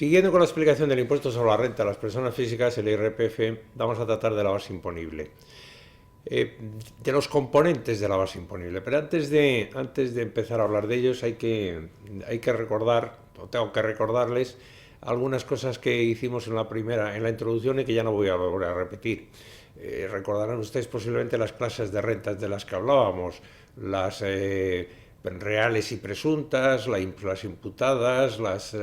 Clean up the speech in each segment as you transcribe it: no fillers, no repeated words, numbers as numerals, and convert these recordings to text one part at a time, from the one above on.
Siguiendo con la explicación del impuesto sobre la renta a las personas físicas, el IRPF, vamos a tratar de la base imponible. De los componentes de la base imponible. Pero antes de empezar a hablar de ellos hay que recordar, o tengo que recordarles, algunas cosas que hicimos en la introducción y que ya no voy a volver a repetir. Recordarán ustedes posiblemente las clases de rentas de las que hablábamos, las reales y presuntas, las imputadas, las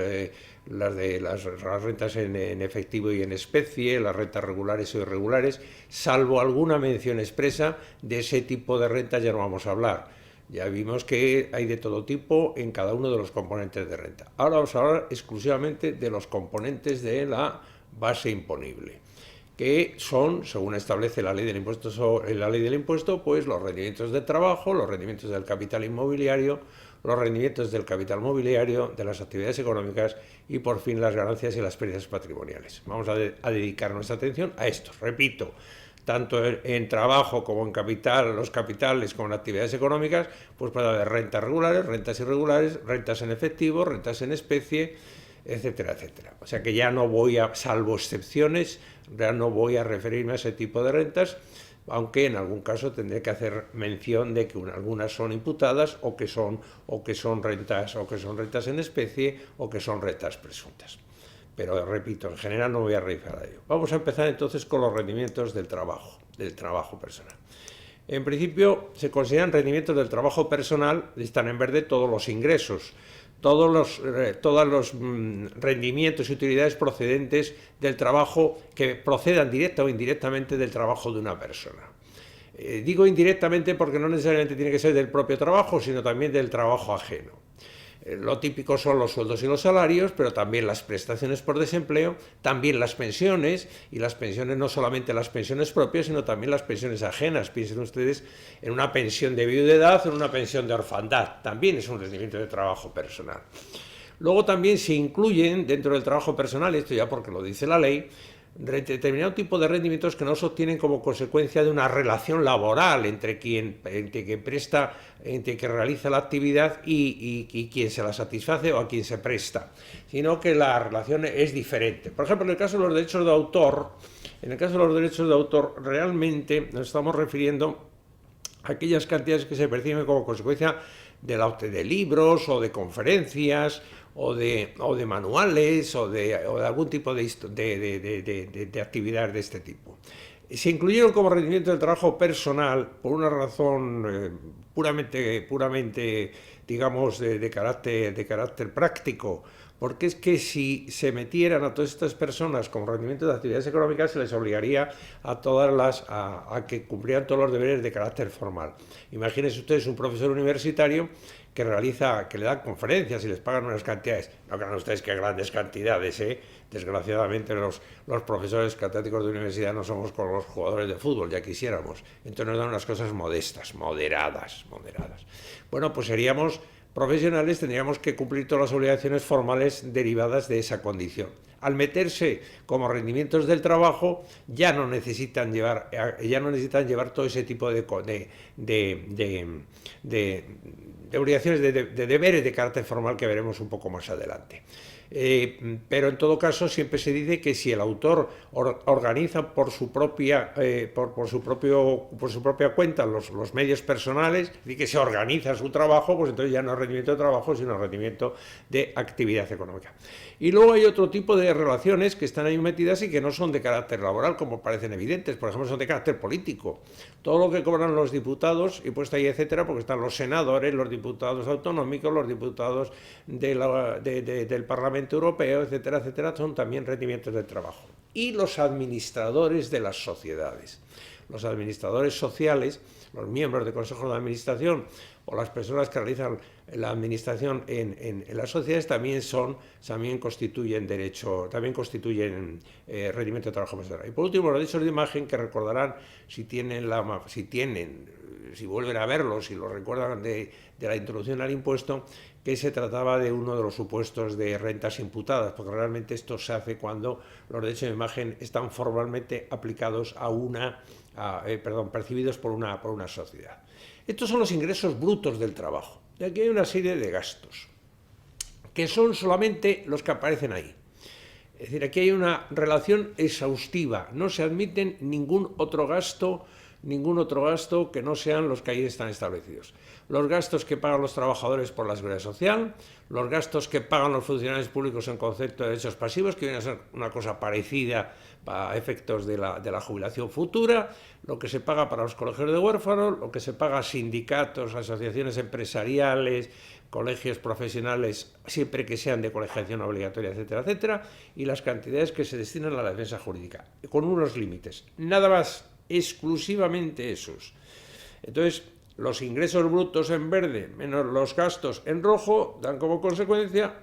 rentas en efectivo y en especie, las rentas regulares o irregulares, salvo alguna mención expresa de ese tipo de rentas ya no vamos a hablar. Ya vimos que hay de todo tipo en cada uno de los componentes de renta. Ahora vamos a hablar exclusivamente de los componentes de la base imponible, que son, según establece la ley del impuesto, pues los rendimientos del trabajo, los rendimientos del capital inmobiliario, los rendimientos del capital mobiliario, de las actividades económicas y, por fin, las ganancias y las pérdidas patrimoniales. Vamos a dedicar nuestra atención a esto. Repito, tanto en trabajo como en capital, los capitales como en actividades económicas, pues puede haber rentas regulares, rentas irregulares, rentas en efectivo, rentas en especie, etcétera, etcétera. O sea que ya no voy a, salvo excepciones, ya no voy a referirme a ese tipo de rentas, aunque en algún caso tendré que hacer mención de que algunas son imputadas o que son rentas en especie o que son rentas presuntas. Pero repito, en general no voy a referir a ello. Vamos a empezar entonces con los rendimientos del trabajo personal. En principio se consideran rendimientos del trabajo personal, están en verde todos los ingresos, todos los rendimientos y utilidades procedentes del trabajo que procedan directa o indirectamente del trabajo de una persona. Digo indirectamente porque no necesariamente tiene que ser del propio trabajo, sino también del trabajo ajeno. Lo típico son los sueldos y los salarios, pero también las prestaciones por desempleo, también las pensiones, y las pensiones no solamente las pensiones propias, sino también las pensiones ajenas. Piensen ustedes en una pensión de viudedad o en una pensión de orfandad, también es un rendimiento de trabajo personal. Luego también se incluyen dentro del trabajo personal, esto ya porque lo dice la ley, determinado tipo de rendimientos que no se obtienen como consecuencia de una relación laboral entre quien realiza la actividad y quien se la satisface o a quien se presta, sino que la relación es diferente. Por ejemplo, en el caso de los derechos de autor, realmente nos estamos refiriendo a aquellas cantidades que se perciben como consecuencia de libros o de conferencias o de manuales o de algún tipo de actividad de este tipo. Se incluyeron como rendimiento del trabajo personal por una razón puramente digamos, de carácter práctico, porque es que si se metieran a todas estas personas como rendimiento de actividades económicas, se les obligaría a que cumplieran todos los deberes de carácter formal. Imagínense ustedes un profesor universitario que le dan conferencias y les pagan unas cantidades. No crean ustedes que grandes cantidades, ¿eh? Desgraciadamente los profesores catedráticos de universidad no somos como los jugadores de fútbol, ya quisiéramos. Entonces nos dan unas cosas modestas, moderadas. Bueno, pues seríamos profesionales, tendríamos que cumplir todas las obligaciones formales derivadas de esa condición. Al meterse como rendimientos del trabajo, ya no necesitan llevar todo ese tipo de obligaciones, de deberes de carácter formal que veremos un poco más adelante. Pero en todo caso siempre se dice que si el autor organiza por su propia cuenta los medios personales y que se organiza su trabajo, pues entonces ya no es rendimiento de trabajo, sino rendimiento de actividad económica. Y luego hay otro tipo de relaciones que están ahí metidas y que no son de carácter laboral, como parecen evidentes. Por ejemplo, son de carácter político. Todo lo que cobran los diputados, y puesto ahí, etcétera, porque están los senadores, los diputados autonómicos, los diputados del Parlamento Europeo, etcétera, etcétera, son también rendimientos del trabajo. Y los administradores de las sociedades. Los administradores sociales, los miembros de consejos de administración o las personas que realizan la administración en las sociedades también constituyen rendimiento de trabajo personal. Y por último, los derechos de imagen, que recordarán si vuelven a verlos, si lo recuerdan de la introducción al impuesto, que se trataba de uno de los supuestos de rentas imputadas, porque realmente esto se hace cuando los derechos de imagen están formalmente aplicados percibidos por una sociedad. Estos son los ingresos brutos del trabajo. Y aquí hay una serie de gastos, que son solamente los que aparecen ahí. Es decir, aquí hay una relación exhaustiva, no se admiten ningún otro gasto que no sean los que ahí están establecidos. Los gastos que pagan los trabajadores por la seguridad social, los gastos que pagan los funcionarios públicos en concepto de derechos pasivos, que viene a ser una cosa parecida para efectos de la jubilación futura, lo que se paga para los colegios de huérfanos, lo que se paga a sindicatos, asociaciones empresariales, colegios profesionales, siempre que sean de colegiación obligatoria, etcétera, etcétera, y las cantidades que se destinan a la defensa jurídica, con unos límites. Nada más, exclusivamente esos. Entonces, los ingresos brutos en verde menos los gastos en rojo dan como consecuencia,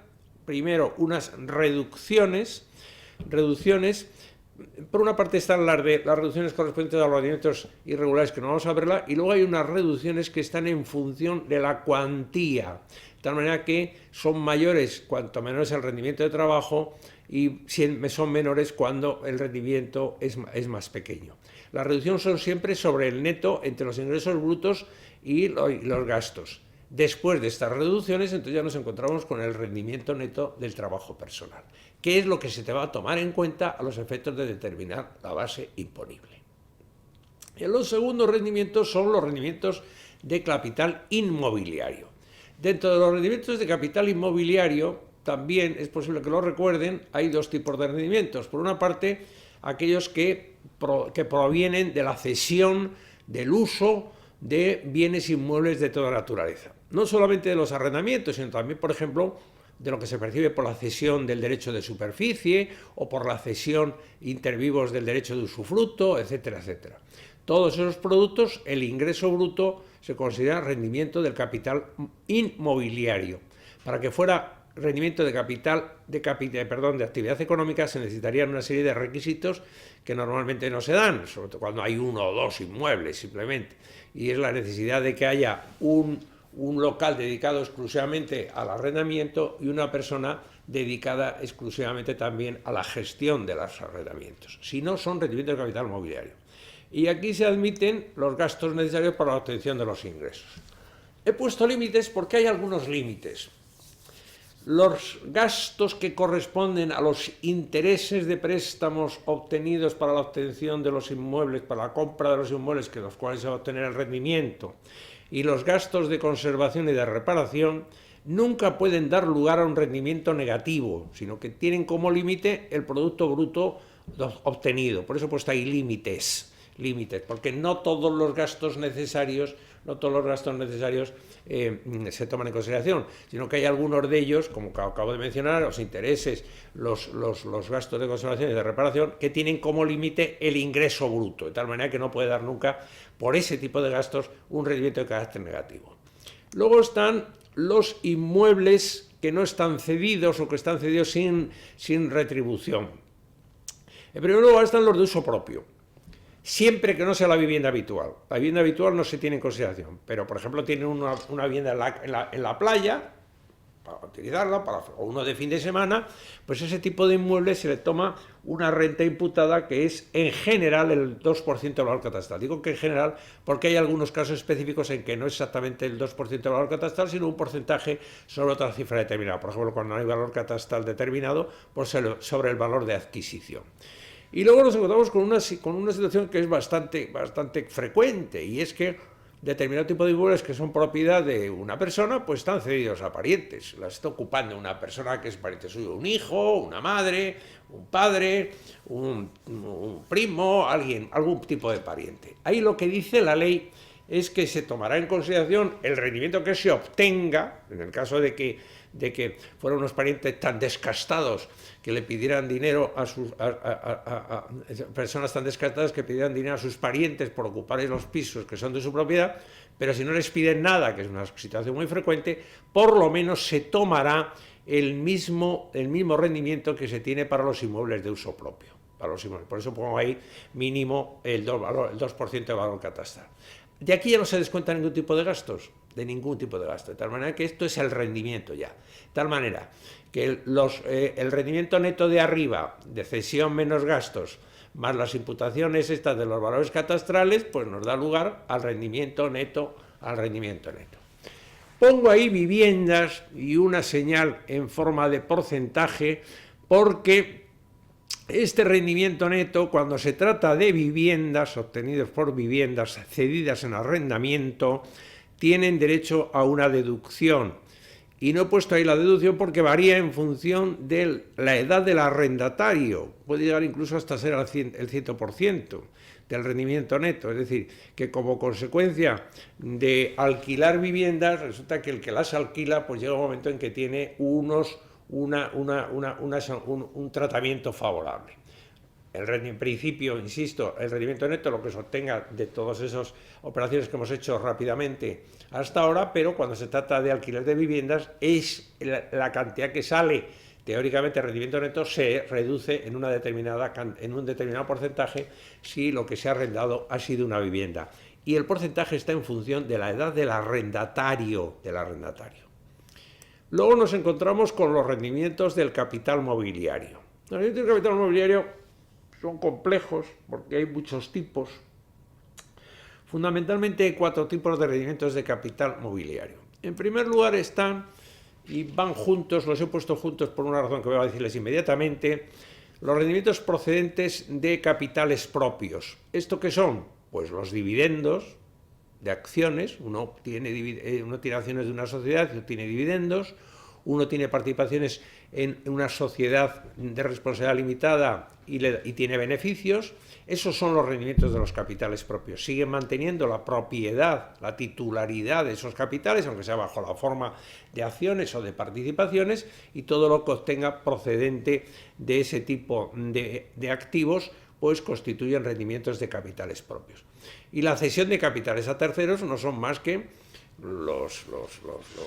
primero, unas reducciones. Por una parte están las reducciones correspondientes a los rendimientos irregulares, que no vamos a verla, y luego hay unas reducciones que están en función de la cuantía, de tal manera que son mayores cuanto menor es el rendimiento de trabajo y son menores cuando el rendimiento es más pequeño. Las reducciones son siempre sobre el neto entre los ingresos brutos y los gastos. Después de estas reducciones, entonces ya nos encontramos con el rendimiento neto del trabajo personal, que es lo que se te va a tomar en cuenta a los efectos de determinar la base imponible. Y los segundos rendimientos son los rendimientos de capital inmobiliario. Dentro de los rendimientos de capital inmobiliario, también es posible que lo recuerden, hay dos tipos de rendimientos. Por una parte, aquellos que provienen de la cesión, del uso de bienes inmuebles de toda naturaleza. No solamente de los arrendamientos, sino también, por ejemplo, de lo que se percibe por la cesión del derecho de superficie o por la cesión inter vivos del derecho de usufructo, etcétera, etcétera. Todos esos productos, el ingreso bruto se considera rendimiento del capital inmobiliario. Para que fuera rendimiento de actividad económica se necesitarían una serie de requisitos que normalmente no se dan, sobre todo cuando hay uno o dos inmuebles simplemente, y es la necesidad de que haya un local dedicado exclusivamente al arrendamiento y una persona dedicada exclusivamente también a la gestión de los arrendamientos. Si no, son rendimientos de capital mobiliario. Y aquí se admiten los gastos necesarios para la obtención de los ingresos. He puesto límites porque hay algunos límites. Los gastos que corresponden a los intereses de préstamos obtenidos para la obtención de los inmuebles, para la compra de los inmuebles, que los cuales se va a obtener el rendimiento, y los gastos de conservación y de reparación, nunca pueden dar lugar a un rendimiento negativo, sino que tienen como límite el producto bruto obtenido. Por eso he puesto ahí límites, porque no todos los gastos necesarios se toman en consideración, sino que hay algunos de ellos, como acabo de mencionar, los intereses, los gastos de conservación y de reparación, que tienen como límite el ingreso bruto, de tal manera que no puede dar nunca, por ese tipo de gastos, un rendimiento de carácter negativo. Luego están los inmuebles que no están cedidos o que están cedidos sin retribución. En primer lugar están los de uso propio, siempre que no sea la vivienda habitual. La vivienda habitual no se tiene en consideración, pero por ejemplo tienen una vivienda en la playa, para utilizarla, o uno de fin de semana, pues ese tipo de inmuebles se le toma una renta imputada que es en general el 2% del valor catastral. Digo que en general porque hay algunos casos específicos en que no es exactamente el 2% del valor catastral, sino un porcentaje sobre otra cifra determinada. Por ejemplo, cuando no hay valor catastral determinado, pues sobre el valor de adquisición. Y luego nos encontramos con una situación que es bastante frecuente, y es que determinado tipo de inmuebles que son propiedad de una persona, pues están cedidos a parientes. Las está ocupando una persona que es pariente suyo, un hijo, una madre, un padre, un primo, algún tipo de pariente. Ahí lo que dice la ley es que se tomará en consideración el rendimiento que se obtenga, en el caso de que fueran unos parientes tan descastados que le pidieran dinero a personas tan descastadas que pidieran dinero a sus parientes por ocupar los pisos que son de su propiedad, pero si no les piden nada, que es una situación muy frecuente, por lo menos se tomará el mismo rendimiento que se tiene para los inmuebles de uso propio. Por eso pongo ahí mínimo el 2% de valor catastral. De aquí ya no se descuenta ningún tipo de gastos, de tal manera que esto es el rendimiento ya. De tal manera que el rendimiento neto de arriba, de cesión menos gastos, más las imputaciones estas de los valores catastrales, pues nos da lugar al rendimiento neto. Pongo ahí viviendas y una señal en forma de porcentaje porque Este rendimiento neto, cuando se trata de viviendas obtenidas por viviendas cedidas en arrendamiento, tienen derecho a una deducción. Y no he puesto ahí la deducción porque varía en función de la edad del arrendatario. Puede llegar incluso hasta ser el 100% del rendimiento neto. Es decir, que como consecuencia de alquilar viviendas, resulta que el que las alquila, pues llega un momento en que tiene un tratamiento favorable. En principio, insisto, el rendimiento neto, lo que se obtenga de todas esas operaciones que hemos hecho rápidamente hasta ahora, pero cuando se trata de alquiler de viviendas, es la cantidad que sale. Teóricamente, el rendimiento neto se reduce en un determinado porcentaje si lo que se ha arrendado ha sido una vivienda. Y el porcentaje está en función de la edad del arrendatario. Luego nos encontramos con los rendimientos del capital mobiliario. Los rendimientos del capital mobiliario son complejos porque hay muchos tipos. Fundamentalmente hay 4 tipos de rendimientos de capital mobiliario. En primer lugar están, y van juntos, los he puesto juntos por una razón que voy a decirles inmediatamente, los rendimientos procedentes de capitales propios. ¿Esto qué son? Pues los dividendos de acciones. Uno tiene acciones de una sociedad y tiene dividendos. Uno tiene participaciones en una sociedad de responsabilidad limitada y tiene beneficios. Esos son los rendimientos de los capitales propios. Siguen manteniendo la propiedad, la titularidad de esos capitales, aunque sea bajo la forma de acciones o de participaciones, y todo lo que obtenga procedente de ese tipo de activos, pues constituyen rendimientos de capitales propios. Y la cesión de capitales a terceros no son más que lo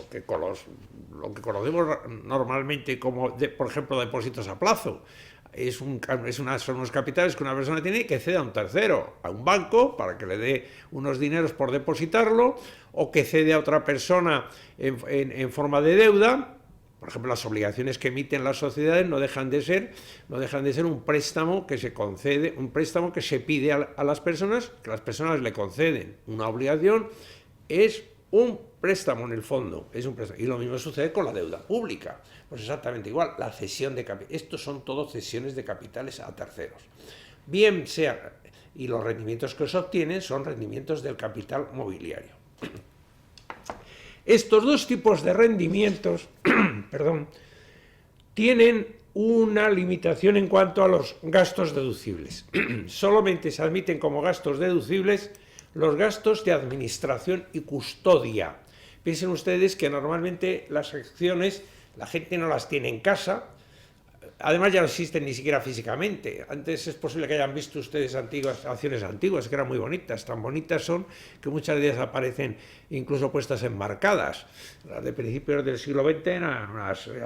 que conocemos normalmente como, por ejemplo, depósitos a plazo. Son unos capitales que una persona tiene y que cede a un tercero, a un banco, para que le dé unos dineros por depositarlo, o que cede a otra persona en forma de deuda. Por ejemplo, las obligaciones que emiten las sociedades no dejan de ser un préstamo que se concede, un préstamo que se pide a las personas, que las personas le conceden. Una obligación es un préstamo en el fondo, es un préstamo. Y lo mismo sucede con la deuda pública. Pues exactamente igual, la cesión de capitales. Estos son todos cesiones de capitales a terceros. Bien sea, y los rendimientos que se obtienen son rendimientos del capital mobiliario. Estos dos tipos de rendimientos, tienen una limitación en cuanto a los gastos deducibles. Solamente se admiten como gastos deducibles los gastos de administración y custodia. Piensen ustedes que normalmente las acciones la gente no las tiene en casa, además ya no existen ni siquiera físicamente. Antes es posible que hayan visto ustedes acciones antiguas que eran muy bonitas, tan bonitas son que muchas de ellas aparecen incluso puestas enmarcadas. Las de principios del siglo XX,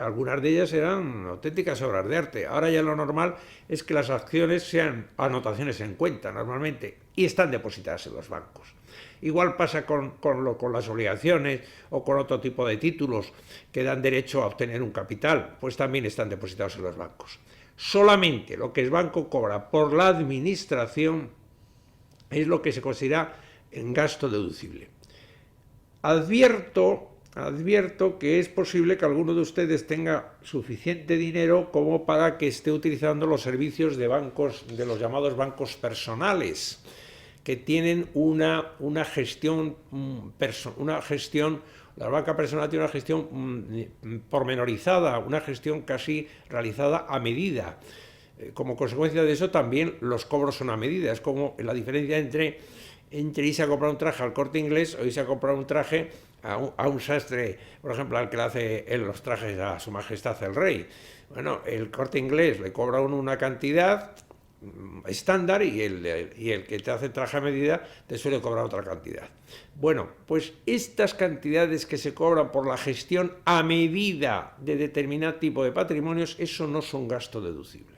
algunas de ellas eran auténticas obras de arte. Ahora ya lo normal es que las acciones sean anotaciones en cuenta normalmente y están depositadas en los bancos. Igual pasa con las obligaciones o con otro tipo de títulos que dan derecho a obtener un capital, pues también están depositados en los bancos. Solamente lo que el banco cobra por la administración es lo que se considera en gasto deducible. Advierto que es posible que alguno de ustedes tenga suficiente dinero como para que esté utilizando los servicios de bancos, de los llamados bancos personales, que tienen una gestión, la banca personal tiene una gestión pormenorizada, una gestión casi realizada a medida. Como consecuencia de eso también los cobros son a medida. Es como la diferencia entre irse a comprar un traje al Corte Inglés o irse a comprar un traje a un sastre, por ejemplo, al que le hace los trajes a Su Majestad el Rey. Bueno, el Corte Inglés le cobra a uno una cantidad estándar y el que te hace traje a medida te suele cobrar otra cantidad. Bueno, pues estas cantidades que se cobran por la gestión a medida de determinado tipo de patrimonios, eso no son gasto deducible,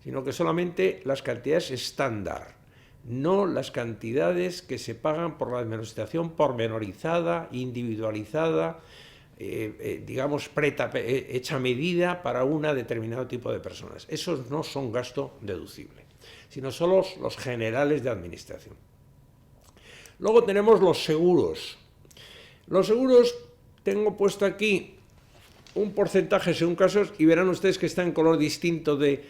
sino que solamente las cantidades estándar, no las cantidades que se pagan por la administración pormenorizada, individualizada, digamos, hecha a medida para un determinado tipo de personas. Esos no son gasto deducible, sino solo los generales de administración. Luego tenemos los seguros. Los seguros, tengo puesto aquí un porcentaje según casos y verán ustedes que está en color distinto de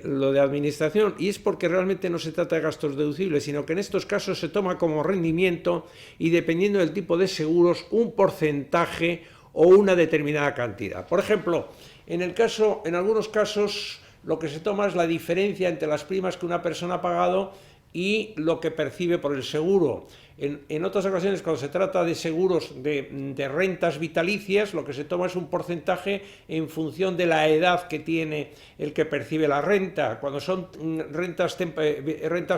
lo de administración, y es porque realmente no se trata de gastos deducibles, sino que en estos casos se toma como rendimiento y dependiendo del tipo de seguros un porcentaje o una determinada cantidad. Por ejemplo, en algunos casos lo que se toma es la diferencia entre las primas que una persona ha pagado y lo que percibe por el seguro. En otras ocasiones, cuando se trata de seguros de rentas vitalicias, lo que se toma es un porcentaje en función de la edad que tiene el que percibe la renta. Cuando son rentas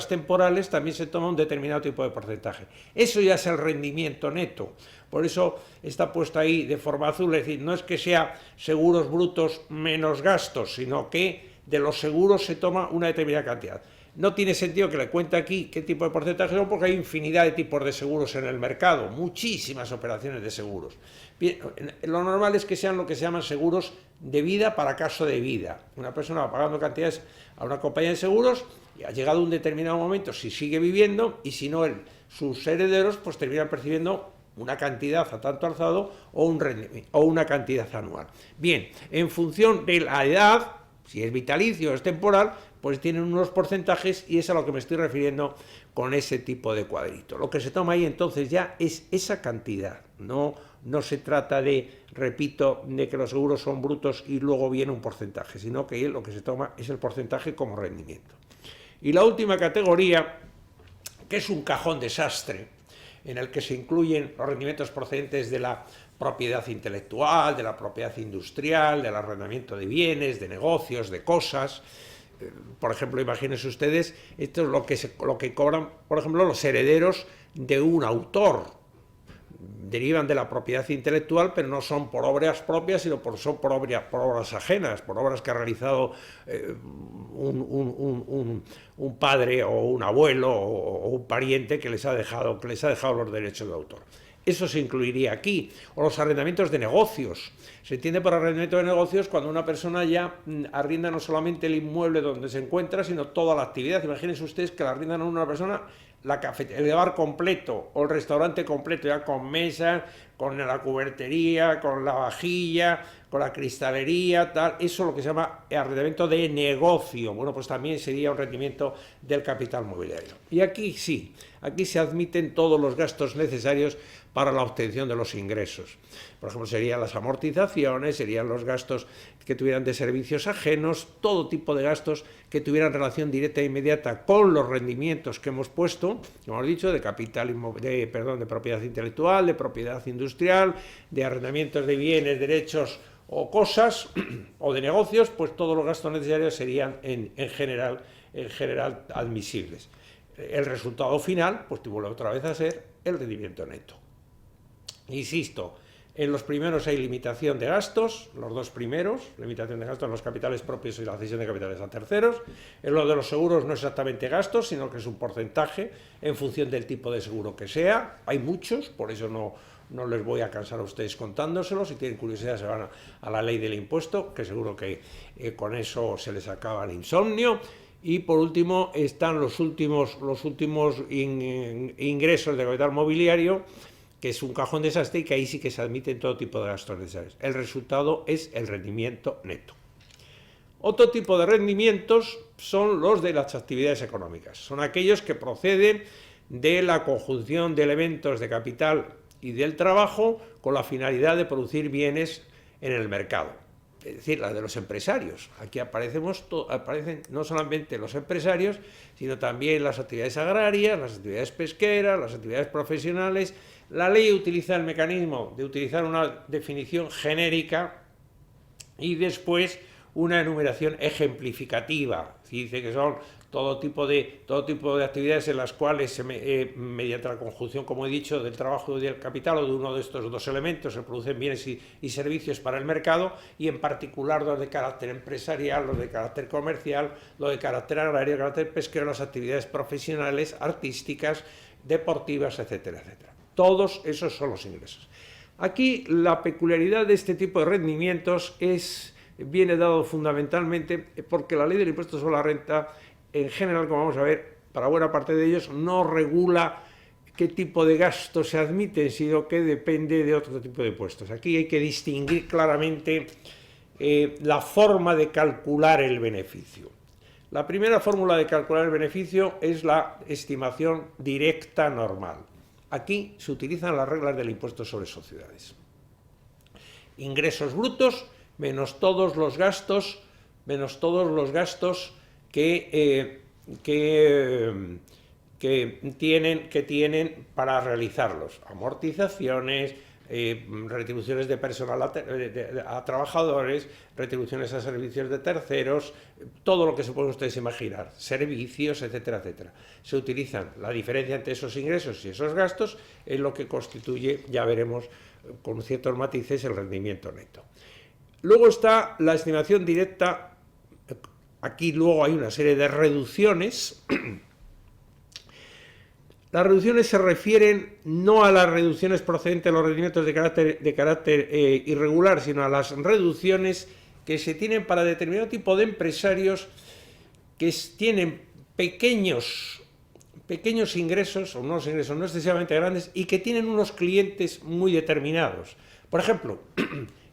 temporales, también se toma un determinado tipo de porcentaje. Eso ya es el rendimiento neto. Por eso está puesto ahí de forma azul, es decir, no es que sea seguros brutos menos gastos, sino que de los seguros se toma una determinada cantidad. No tiene sentido que le cuente aquí qué tipo de porcentaje son, porque hay infinidad de tipos de seguros en el mercado, muchísimas operaciones de seguros. Bien, lo normal es que sean lo que se llaman seguros de vida para caso de vida. Una persona va pagando cantidades a una compañía de seguros y ha llegado un determinado momento, si sigue viviendo, y si no, sus herederos pues terminan percibiendo una cantidad a tanto alzado o una cantidad anual. Bien, en función de la edad, si es vitalicio o es temporal, pues tienen unos porcentajes y es a lo que me estoy refiriendo con ese tipo de cuadrito. Lo que se toma ahí entonces ya es esa cantidad, no se trata de, repito, de que los seguros son brutos y luego viene un porcentaje, sino que lo que se toma es el porcentaje como rendimiento. Y la última categoría, que es un cajón desastre, en el que se incluyen los rendimientos procedentes de la propiedad intelectual, de la propiedad industrial, del arrendamiento de bienes, de negocios, de cosas. Por ejemplo, imagínense ustedes, esto es lo que cobran, por ejemplo, los herederos de un autor. Derivan de la propiedad intelectual, pero no son por obras propias, sino son por obras ajenas, por obras que ha realizado un padre o un abuelo o un pariente que les ha dejado los derechos de autor. Eso se incluiría aquí. O los arrendamientos de negocios. Se entiende por arrendamiento de negocios cuando una persona ya arrienda no solamente el inmueble donde se encuentra, sino toda la actividad. Imagínense ustedes que la arriendan a una persona el bar completo o el restaurante completo, ya con mesas, con la cubertería, con la vajilla, con la cristalería, tal. Eso es lo que se llama arrendamiento de negocio. Bueno, pues también sería un rendimiento del capital mobiliario. Y aquí sí, aquí se admiten todos los gastos necesarios para la obtención de los ingresos. Por ejemplo, serían las amortizaciones, serían los gastos que tuvieran de servicios ajenos, todo tipo de gastos que tuvieran relación directa e inmediata con los rendimientos que hemos puesto, como hemos dicho, de propiedad intelectual, de propiedad industrial, de arrendamientos de bienes, derechos o cosas, o de negocios, pues todos los gastos necesarios serían en general admisibles. El resultado final, pues vuelve otra vez a ser el rendimiento neto. Insisto, en los primeros hay limitación de gastos, los dos primeros, limitación de gastos en los capitales propios y la cesión de capitales a terceros. En lo de los seguros no es exactamente gastos, sino que es un porcentaje en función del tipo de seguro que sea. Hay muchos, por eso no les voy a cansar a ustedes contándoselos. Si tienen curiosidad se van a la ley del impuesto, que seguro que con eso se les acaba el insomnio. Y por último están los últimos ingresos de capital mobiliario, que es un cajón desastre y que ahí sí que se admiten todo tipo de gastos necesarios. El resultado es el rendimiento neto. Otro tipo de rendimientos son los de las actividades económicas. Son aquellos que proceden de la conjunción de elementos de capital y del trabajo con la finalidad de producir bienes en el mercado. Es decir, la de los empresarios. Aquí aparecen no solamente los empresarios, sino también las actividades agrarias, las actividades pesqueras, las actividades profesionales. La ley utiliza el mecanismo de utilizar una definición genérica y después una enumeración ejemplificativa. Dice que son todo tipo de actividades en las cuales, mediante la conjunción, como he dicho, del trabajo y del capital o de uno de estos dos elementos, se producen bienes y servicios para el mercado, y en particular los de carácter empresarial, los de carácter comercial, los de carácter agrario, de carácter pesquero, las actividades profesionales, artísticas, deportivas, etcétera, etcétera. Todos esos son los ingresos. Aquí la peculiaridad de este tipo de rendimientos viene dado fundamentalmente porque la ley del impuesto sobre la renta, en general, como vamos a ver, para buena parte de ellos, no regula qué tipo de gastos se admiten, sino que depende de otro tipo de impuestos. Aquí hay que distinguir claramente la forma de calcular el beneficio. La primera fórmula de calcular el beneficio es la estimación directa normal. Aquí se utilizan las reglas del impuesto sobre sociedades. Ingresos brutos menos todos los gastos, que tienen para realizarlos. Amortizaciones, retribuciones de personal a trabajadores, retribuciones a servicios de terceros, todo lo que se pueden ustedes imaginar, servicios, etcétera, etcétera. Se utilizan la diferencia entre esos ingresos y esos gastos en lo que constituye, ya veremos con ciertos matices, el rendimiento neto. Luego está la estimación directa. Aquí luego hay una serie de reducciones. Las reducciones se refieren no a las reducciones procedentes de los rendimientos de carácter irregular, sino a las reducciones que se tienen para determinado tipo de empresarios que tienen pequeños ingresos, o unos ingresos no excesivamente grandes, y que tienen unos clientes muy determinados. Por ejemplo,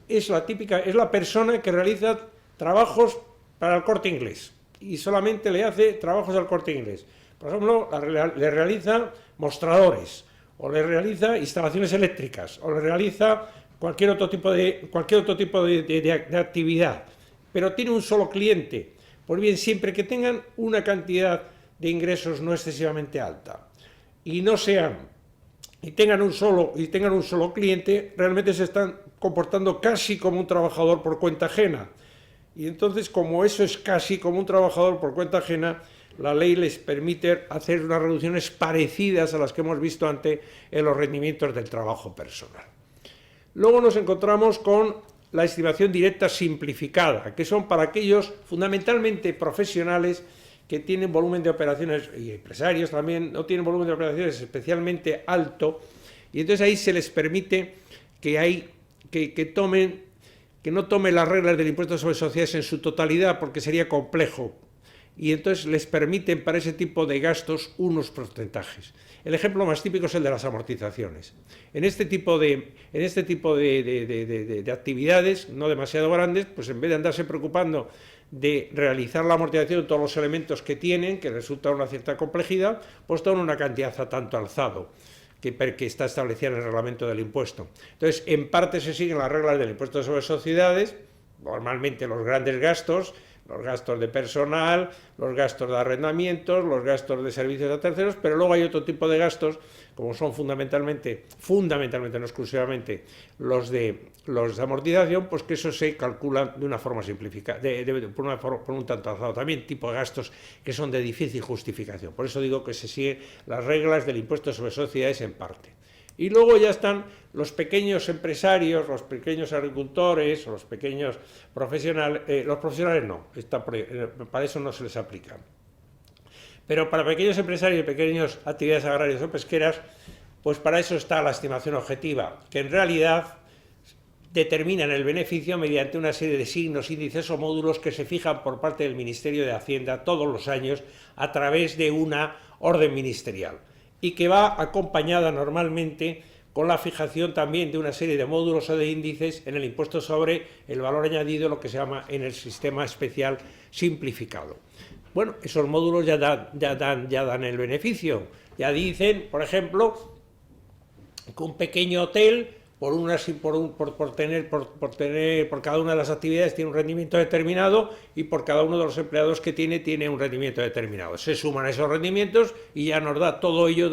es la persona que realiza trabajos para el Corte Inglés y solamente le hace trabajos al Corte Inglés. Por ejemplo, le realiza mostradores, o le realiza instalaciones eléctricas, o le realiza cualquier otro tipo de actividad, pero tiene un solo cliente. Pues bien, siempre que tengan una cantidad de ingresos no excesivamente alta y tengan un solo cliente, realmente se están comportando casi como un trabajador por cuenta ajena. Y entonces, como eso es casi como un trabajador por cuenta ajena, la ley les permite hacer unas reducciones parecidas a las que hemos visto antes en los rendimientos del trabajo personal. Luego nos encontramos con la estimación directa simplificada, que son para aquellos fundamentalmente profesionales que tienen volumen de operaciones, y empresarios también, no tienen volumen de operaciones especialmente alto, y entonces ahí se les permite que no tomen las reglas del impuesto sobre sociedades en su totalidad, porque sería complejo, y entonces les permiten para ese tipo de gastos unos porcentajes. El ejemplo más típico es el de las amortizaciones. En este tipo de actividades no demasiado grandes, pues en vez de andarse preocupando de realizar la amortización de todos los elementos que tienen, que resulta una cierta complejidad, pues toman una cantidad a tanto alzado que está establecida en el reglamento del impuesto. Entonces, en parte se siguen las reglas del impuesto sobre sociedades, normalmente los grandes gastos, los gastos de personal, los gastos de arrendamientos, los gastos de servicios a terceros, pero luego hay otro tipo de gastos, como son fundamentalmente, no exclusivamente, los de amortización, pues que eso se calcula de una forma simplificada, por un tanto alzado. También tipo de gastos que son de difícil justificación. Por eso digo que se siguen las reglas del impuesto sobre sociedades en parte. Y luego ya están los pequeños empresarios, los pequeños agricultores, o los pequeños profesionales. Los profesionales no, para eso no se les aplica. Pero para pequeños empresarios y pequeñas actividades agrarias o pesqueras, pues para eso está la estimación objetiva, que en realidad determinan el beneficio mediante una serie de signos, índices o módulos que se fijan por parte del Ministerio de Hacienda todos los años a través de una orden ministerial, y que va acompañada normalmente con la fijación también de una serie de módulos o de índices en el impuesto sobre el valor añadido, lo que se llama en el sistema especial simplificado. Bueno, esos módulos ya dan el beneficio. Ya dicen, por ejemplo, que un pequeño hotel, por cada una de las actividades tiene un rendimiento determinado, y por cada uno de los empleados que tiene un rendimiento determinado. Se suman esos rendimientos y ya nos da todo ello,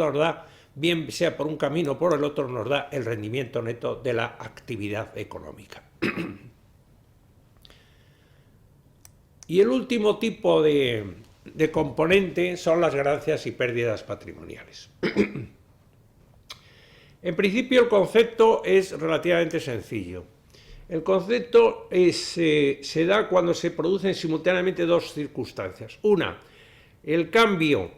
bien sea por un camino o por el otro, nos da el rendimiento neto de la actividad económica. Y el último tipo de componente son las ganancias y pérdidas patrimoniales. En principio, el concepto es relativamente sencillo. El concepto se da cuando se producen simultáneamente dos circunstancias. Una, el cambio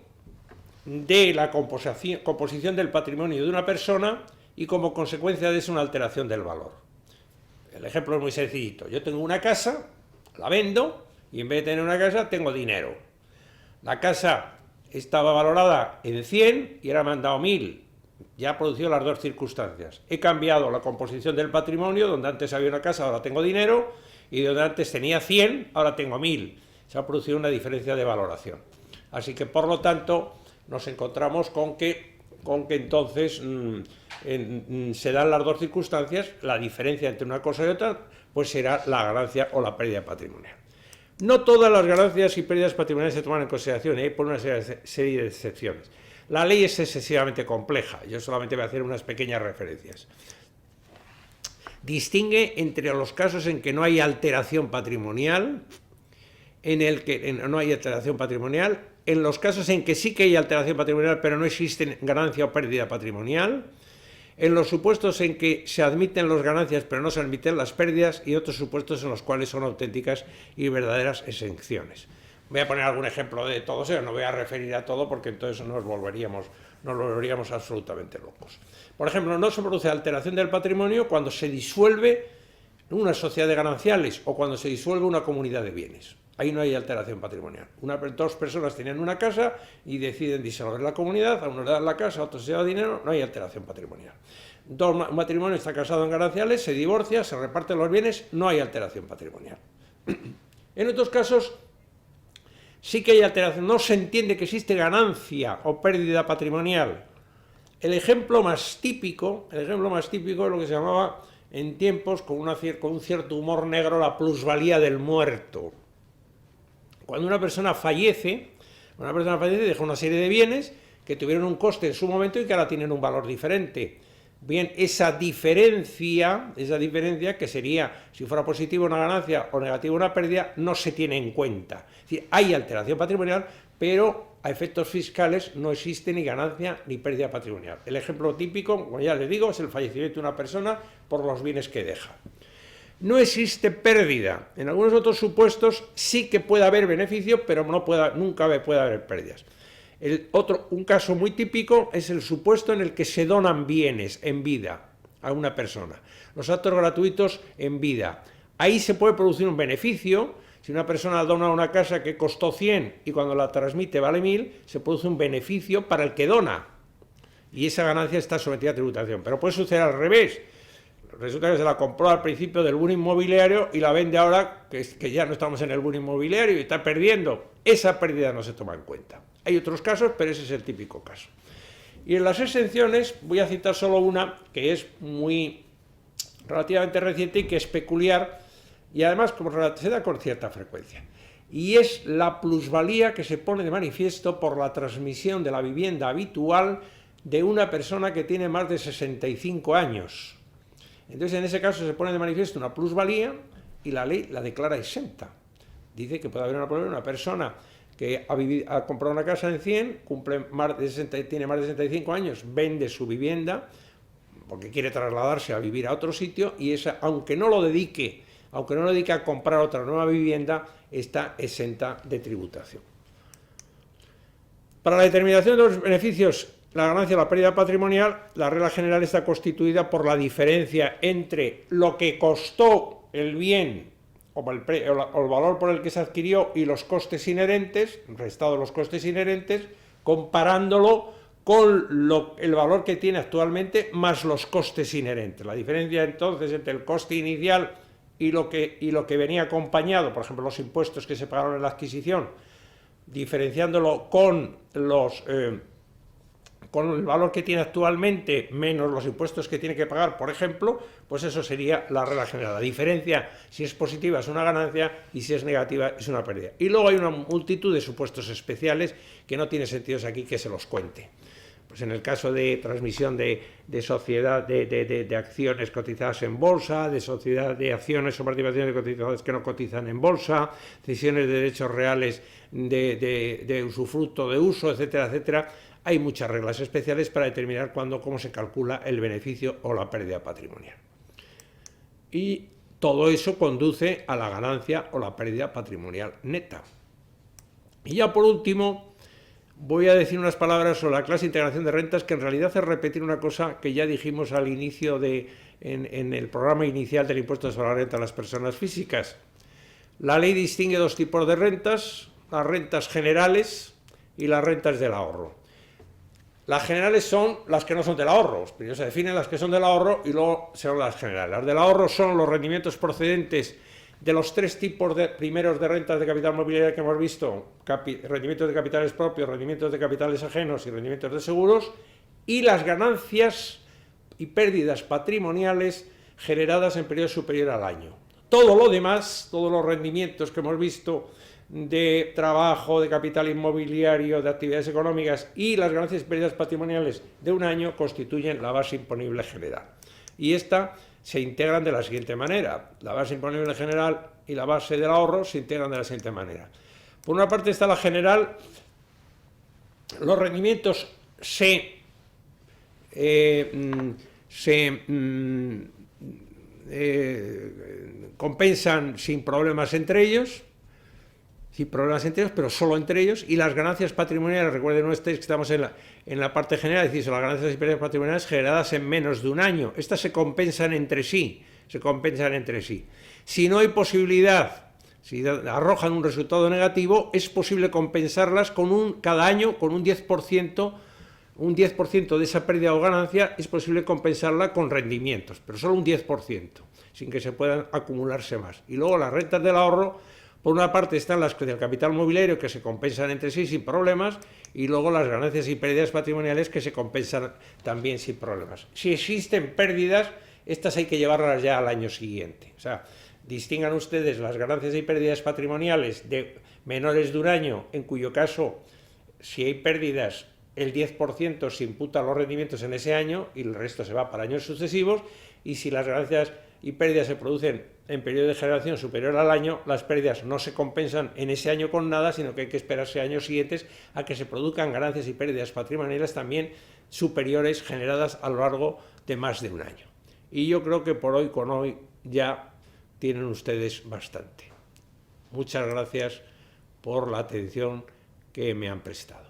de la composición del patrimonio de una persona, y como consecuencia de eso una alteración del valor. El ejemplo es muy sencillito. Yo tengo una casa, la vendo, y en vez de tener una casa tengo dinero. La casa estaba valorada en 100 y ahora me han dado 1000. ya ha producido las dos circunstancias. He cambiado la composición del patrimonio, donde antes había una casa, ahora tengo dinero, y donde antes tenía 100, ahora tengo 1000. Se ha producido una diferencia de valoración. Así que, por lo tanto, nos encontramos con que entonces se dan las dos circunstancias, la diferencia entre una cosa y otra, pues será la ganancia o la pérdida patrimonial. No todas las ganancias y pérdidas patrimoniales se toman en consideración, y hay por una serie de excepciones. La ley es excesivamente compleja, yo solamente voy a hacer unas pequeñas referencias. Distingue entre los casos en que no hay alteración patrimonial, en los casos en que sí que hay alteración patrimonial, pero no existe ganancia o pérdida patrimonial, en los supuestos en que se admiten las ganancias pero no se admiten las pérdidas, y otros supuestos en los cuales son auténticas y verdaderas exenciones. Voy a poner algún ejemplo de todo eso, no voy a referir a todo porque entonces nos volveríamos absolutamente locos. Por ejemplo, no se produce alteración del patrimonio cuando se disuelve una sociedad de gananciales o cuando se disuelve una comunidad de bienes. Ahí no hay alteración patrimonial. Dos personas tienen una casa y deciden disolver la comunidad, a uno le dan la casa, a otro se da dinero, no hay alteración patrimonial. Un matrimonio está casado en gananciales, se divorcia, se reparten los bienes, no hay alteración patrimonial. En otros casos sí que hay alteración, no se entiende que existe ganancia o pérdida patrimonial. El ejemplo más típico es lo que se llamaba en tiempos con un cierto humor negro la plusvalía del muerto. Cuando una persona fallece deja una serie de bienes que tuvieron un coste en su momento y que ahora tienen un valor diferente. Bien, esa diferencia que sería, si fuera positiva una ganancia o negativa una pérdida, no se tiene en cuenta. Es decir, hay alteración patrimonial, pero a efectos fiscales no existe ni ganancia ni pérdida patrimonial. El ejemplo típico, como ya les digo, es el fallecimiento de una persona por los bienes que deja. No existe pérdida. En algunos otros supuestos sí que puede haber beneficio, pero nunca puede haber pérdidas. Un caso muy típico es el supuesto en el que se donan bienes en vida a una persona. Los actos gratuitos en vida. Ahí se puede producir un beneficio. Si una persona dona una casa que costó 100 y cuando la transmite vale 1000, se produce un beneficio para el que dona. Y esa ganancia está sometida a tributación. Pero puede suceder al revés. Resulta que se la compró al principio del boom inmobiliario y la vende ahora que ya no estamos en el boom inmobiliario y está perdiendo. Esa pérdida no se toma en cuenta. Hay otros casos, pero ese es el típico caso. Y en las exenciones voy a citar solo una que es relativamente reciente y que es peculiar y además se da con cierta frecuencia. Y es la plusvalía que se pone de manifiesto por la transmisión de la vivienda habitual de una persona que tiene más de 65 años. Entonces, en ese caso se pone de manifiesto una plusvalía y la ley la declara exenta. Dice que puede haber una persona que ha comprado una casa en 100, tiene más de 65 años, vende su vivienda porque quiere trasladarse a vivir a otro sitio y esa, aunque no lo dedique a comprar otra nueva vivienda, está exenta de tributación. Para la determinación de los beneficios, la ganancia o la pérdida patrimonial, la regla general está constituida por la diferencia entre lo que costó el bien o el valor por el que se adquirió y los costes inherentes, restado los costes inherentes, comparándolo con el valor que tiene actualmente más los costes inherentes. La diferencia entonces entre el coste inicial y lo que venía acompañado, por ejemplo, los impuestos que se pagaron en la adquisición, diferenciándolo con el valor que tiene actualmente menos los impuestos que tiene que pagar, por ejemplo, pues eso sería la regla general. La diferencia, si es positiva, es una ganancia y si es negativa, es una pérdida. Y luego hay una multitud de supuestos especiales que no tiene sentido aquí que se los cuente. Pues en el caso de transmisión de sociedad de acciones cotizadas en bolsa, de sociedad de acciones o participaciones cotizadas que no cotizan en bolsa, cesiones de derechos reales de usufructo, de uso, etcétera, etcétera. Hay muchas reglas especiales para determinar cómo se calcula el beneficio o la pérdida patrimonial. Y todo eso conduce a la ganancia o la pérdida patrimonial neta. Y ya por último, voy a decir unas palabras sobre la clase de integración de rentas, que en realidad es repetir una cosa que ya dijimos al inicio en el programa inicial del impuesto sobre la renta de las personas físicas. La ley distingue dos tipos de rentas, las rentas generales y las rentas del ahorro. Las generales son las que no son del ahorro. Primero se definen las que son del ahorro y luego son las generales. Las del ahorro son los rendimientos procedentes de los tres tipos primeros de rentas de capital mobiliario que hemos visto: rendimientos de capitales propios, rendimientos de capitales ajenos y rendimientos de seguros, y las ganancias y pérdidas patrimoniales generadas en periodo superior al año. Todo lo demás, todos los rendimientos que hemos visto de trabajo, de capital inmobiliario, de actividades económicas y las ganancias y pérdidas patrimoniales de un año constituyen la base imponible general. Y esta se integran de la siguiente manera: la base imponible general y la base del ahorro se integran de la siguiente manera. Por una parte está la general. Los rendimientos compensan sin problemas entre ellos, pero solo entre ellos, y las ganancias patrimoniales, recuerden ustedes que estamos en la parte general, es decir, son las ganancias y pérdidas patrimoniales generadas en menos de un año. Estas se compensan entre sí, Si no hay posibilidad, si arrojan un resultado negativo, es posible compensarlas cada año con un 10%. Un 10% de esa pérdida o ganancia es posible compensarla con rendimientos, pero solo un 10%, sin que se puedan acumularse más. Y luego las rentas del ahorro, por una parte están las del capital mobiliario, que se compensan entre sí sin problemas, y luego las ganancias y pérdidas patrimoniales, que se compensan también sin problemas. Si existen pérdidas, estas hay que llevarlas ya al año siguiente. O sea, distingan ustedes las ganancias y pérdidas patrimoniales de menores de un año, en cuyo caso, si hay pérdidas, el 10% se imputa a los rendimientos en ese año y el resto se va para años sucesivos, y si las ganancias y pérdidas se producen en periodo de generación superior al año, las pérdidas no se compensan en ese año con nada, sino que hay que esperarse años siguientes a que se produzcan ganancias y pérdidas patrimoniales también superiores, generadas a lo largo de más de un año. Y yo creo que por hoy, con hoy, ya tienen ustedes bastante. Muchas gracias por la atención que me han prestado.